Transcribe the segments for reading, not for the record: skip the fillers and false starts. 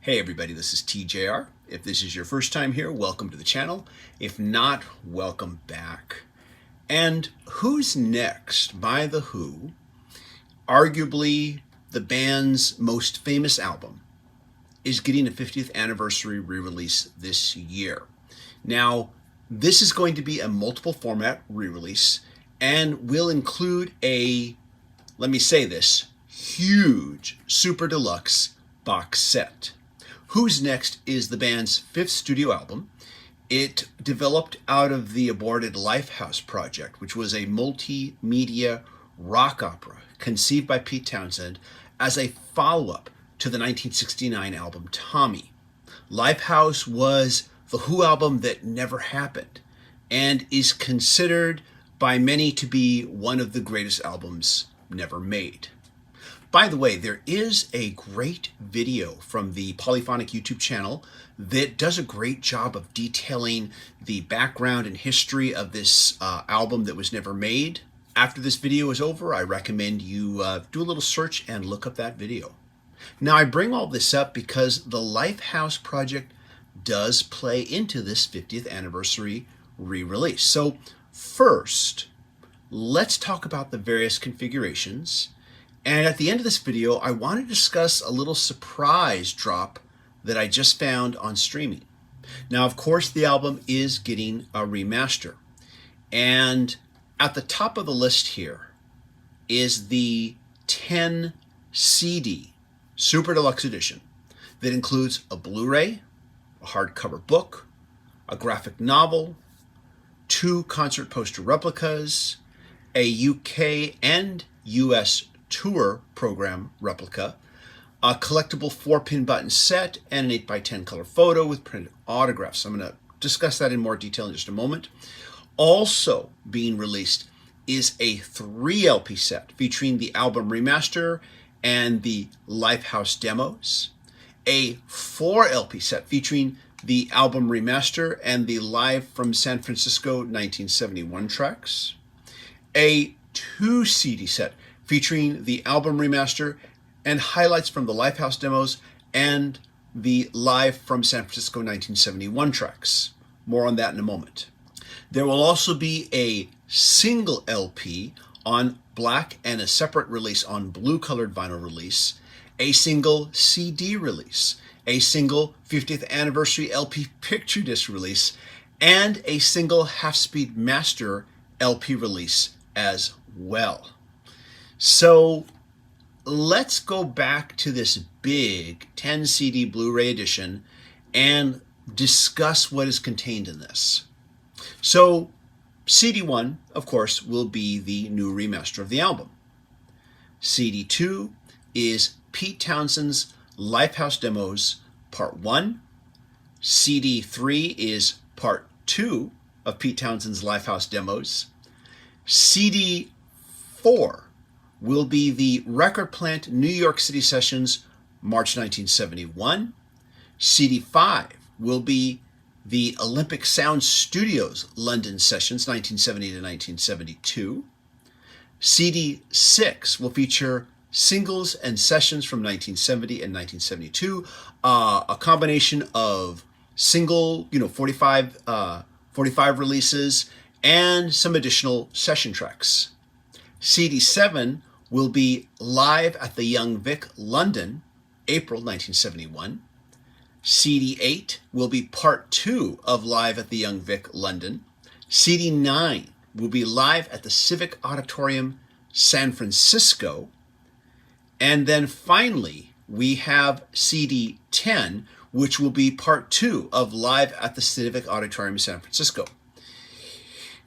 Hey everybody, this is TJR. If this is your first time here, welcome to the channel. If not, welcome back. And Who's Next by The Who, arguably the band's most famous album, is getting a 50th anniversary re-release this year. Now, this is going to be a multiple format re-release and will include a, let me say this, huge super deluxe box set. Who's Next is the band's fifth studio album. It developed out of the aborted Lifehouse project, which was a multimedia rock opera conceived by Pete Townshend as a follow-up to the 1969 album Tommy. Lifehouse was the Who album that never happened and is considered by many to be one of the greatest albums never made. By the way, there is a great video from the Polyphonic YouTube channel that does a great job of detailing the background and history of this album that was never made. After this video is over, I recommend you do a little search and look up that video. Now, I bring all this up because the Lifehouse project does play into this 50th anniversary re-release. So first, let's talk about the various configurations. And at the end of this video, I want to discuss a little surprise drop that I just found on streaming. Now, of course, the album is getting a remaster. And at the top of the list here is the 10 CD Super Deluxe Edition that includes a Blu-ray, a hardcover book, a graphic novel, 2 concert poster replicas, a UK and US tour program replica, a collectible 4-pin button set, and an 8x10 color photo with printed autographs. I'm going to discuss that in more detail in just a moment. Also being released is a 3 LP set featuring the album remaster and the Lifehouse demos, a 4 LP set featuring the album remaster and the Live from San Francisco 1971 tracks, a 2 CD set featuring the album remaster and highlights from the Lifehouse demos and the Live from San Francisco 1971 tracks. More on that in a moment. There will also be a single LP on black and a separate release on blue colored vinyl release, a single CD release, a single 50th anniversary LP picture disc release, and a single half-speed master LP release as well. So let's go back to this big 10 CD Blu-ray edition and discuss what is contained in this. So CD 1, of course, will be the new remaster of the album. CD 2 is Pete Townshend's Lifehouse Demos Part 1. CD 3 is Part 2 of Pete Townshend's Lifehouse Demos. CD 4 will be the Record Plant New York City Sessions, March 1971. CD 5 will be the Olympic Sound Studios London Sessions, 1970 to 1972. CD 6 will feature singles and sessions from 1970 and 1972, a combination of single, 45 releases and some additional session tracks. CD 7 will be Live at the Young Vic, London, April 1971. CD 8 will be Part 2 of Live at the Young Vic, London. CD 9 will be Live at the Civic Auditorium, San Francisco. And then finally, we have CD 10, which will be Part 2 of Live at the Civic Auditorium, San Francisco.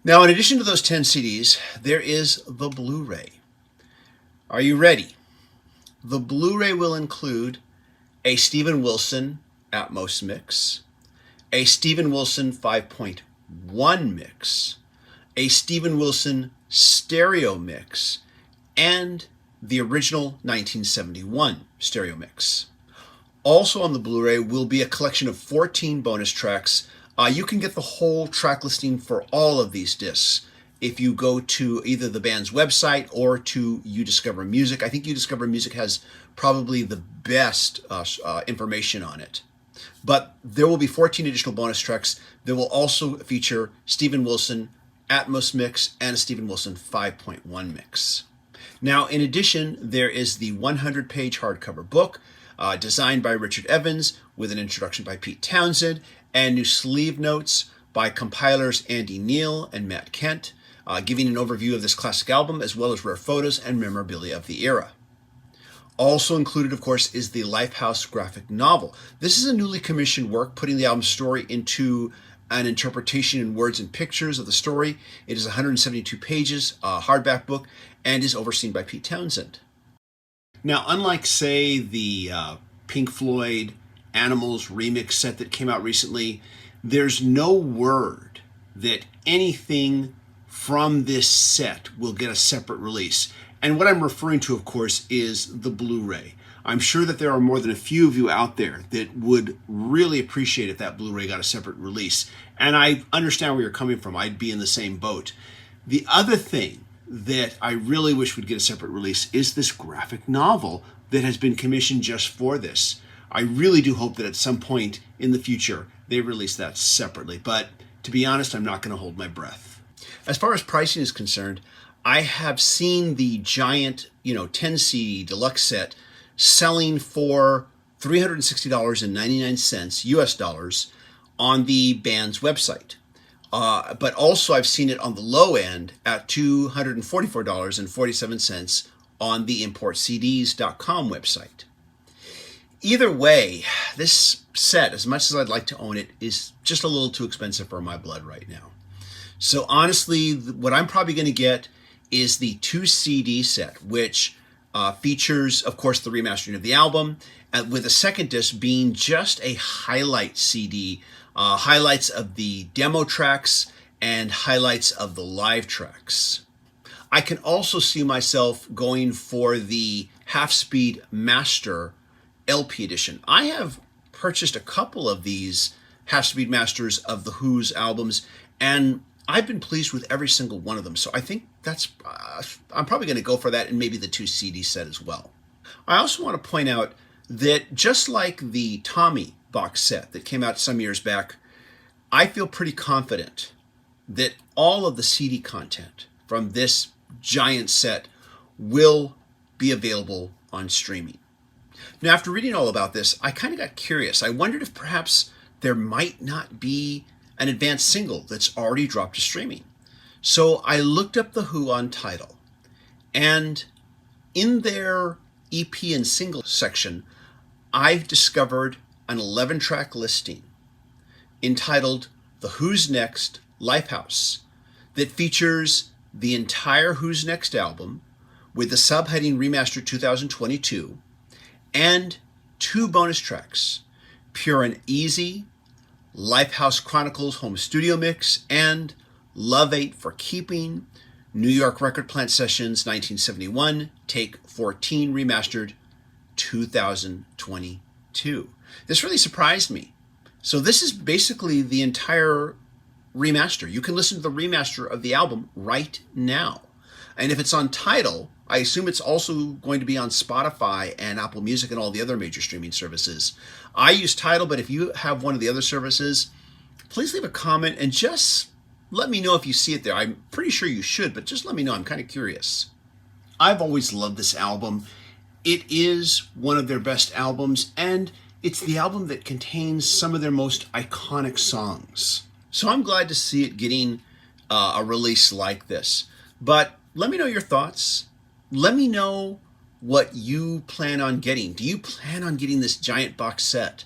Now, in addition to those 10 CDs, there is the Blu-ray. Are you ready? The Blu-ray will include a Steven Wilson Atmos mix, a Steven Wilson 5.1 mix, a Steven Wilson stereo mix, and the original 1971 stereo mix. Also on the Blu-ray will be a collection of 14 bonus tracks. You can get the whole track listing for all of these discs if you go to either the band's website or to You Discover Music. I think You Discover Music has probably the best information on it. But there will be 14 additional bonus tracks that will also feature Steven Wilson Atmos mix and a Steven Wilson 5.1 mix. Now, in addition, there is the 100-page hardcover book designed by Richard Evans with an introduction by Pete Townsend and new sleeve notes by compilers Andy Neal and Matt Kent, giving an overview of this classic album as well as rare photos and memorabilia of the era. Also included, of course, is the Lifehouse graphic novel. This is a newly commissioned work putting the album's story into an interpretation in words and pictures of the story. It is 172 pages, a hardback book, and is overseen by Pete Townsend. Now, unlike, say, the Pink Floyd Animals remix set that came out recently, there's no word that anything from this set will get a separate release. And what I'm referring to, of course, is the Blu-ray. I'm sure that there are more than a few of you out there that would really appreciate if that Blu-ray got a separate release. And I understand where you're coming from. I'd be in the same boat. The other thing that I really wish would get a separate release is this graphic novel that has been commissioned just for this. I really do hope that at some point in the future they release that separately. But to be honest, I'm not going to hold my breath. As far as pricing is concerned, I have seen the giant, 10 CD deluxe set selling for $360.99 US dollars on the band's website. But also I've seen it on the low end at $244.47 on the importcds.com website. Either way, this set, as much as I'd like to own it, is just a little too expensive for my blood right now. So honestly, what I'm probably going to get is the 2 CD set, which features, of course, the remastering of the album, with the second disc being just a highlight CD, highlights of the demo tracks and highlights of the live tracks. I can also see myself going for the half-speed master LP edition. I have purchased a couple of these half-speed masters of the Who's albums, and I've been pleased with every single one of them. So I think that's, I'm probably going to go for that and maybe the 2 CD set as well. I also want to point out that just like the Tommy box set that came out some years back, I feel pretty confident that all of the CD content from this giant set will be available on streaming. Now, after reading all about this, I kind of got curious. I wondered if perhaps there might not be an advanced single that's already dropped to streaming. So I looked up The Who on Tidal, and in their EP and single section, I've discovered an 11-track listing entitled The Who's Next Lifehouse that features the entire Who's Next album with the subheading Remastered 2022 and 2 bonus tracks, Pure and Easy, Lifehouse Chronicles Home Studio Mix, and Love 8 for Keeping, New York Record Plant Sessions 1971, Take 14 Remastered 2022. This really surprised me. So this is basically the entire remaster. You can listen to the remaster of the album right now. And if it's on Tidal, I assume it's also going to be on Spotify and Apple Music and all the other major streaming services. I use Tidal, but if you have one of the other services, please leave a comment and just let me know if you see it there. I'm pretty sure you should, but just let me know. I'm kind of curious. I've always loved this album. It is one of their best albums, and it's the album that contains some of their most iconic songs. So I'm glad to see it getting a release like this. But let me know your thoughts. Let me know what you plan on getting. Do you plan on getting this giant box set?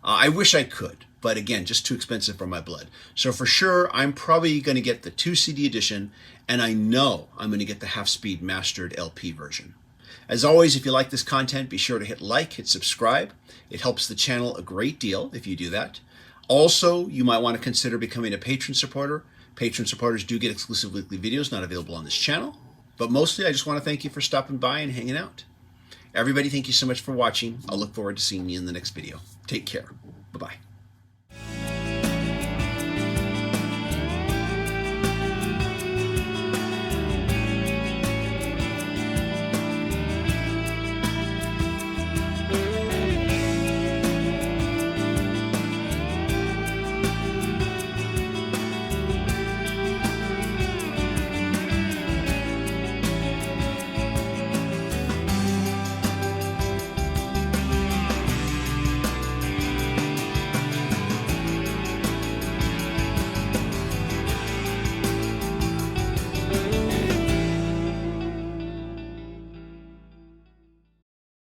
I wish I could, but again, just too expensive for my blood. So for sure, I'm probably going to get the 2 CD edition, and I know I'm going to get the half-speed mastered LP version. As always, if you like this content, be sure to hit like, hit subscribe. It helps the channel a great deal if you do that. Also, you might want to consider becoming a patron supporter. Patron supporters do get exclusive weekly videos not available on this channel. But mostly, I just want to thank you for stopping by and hanging out. Everybody, thank you so much for watching. I'll look forward to seeing you in the next video. Take care. Bye-bye.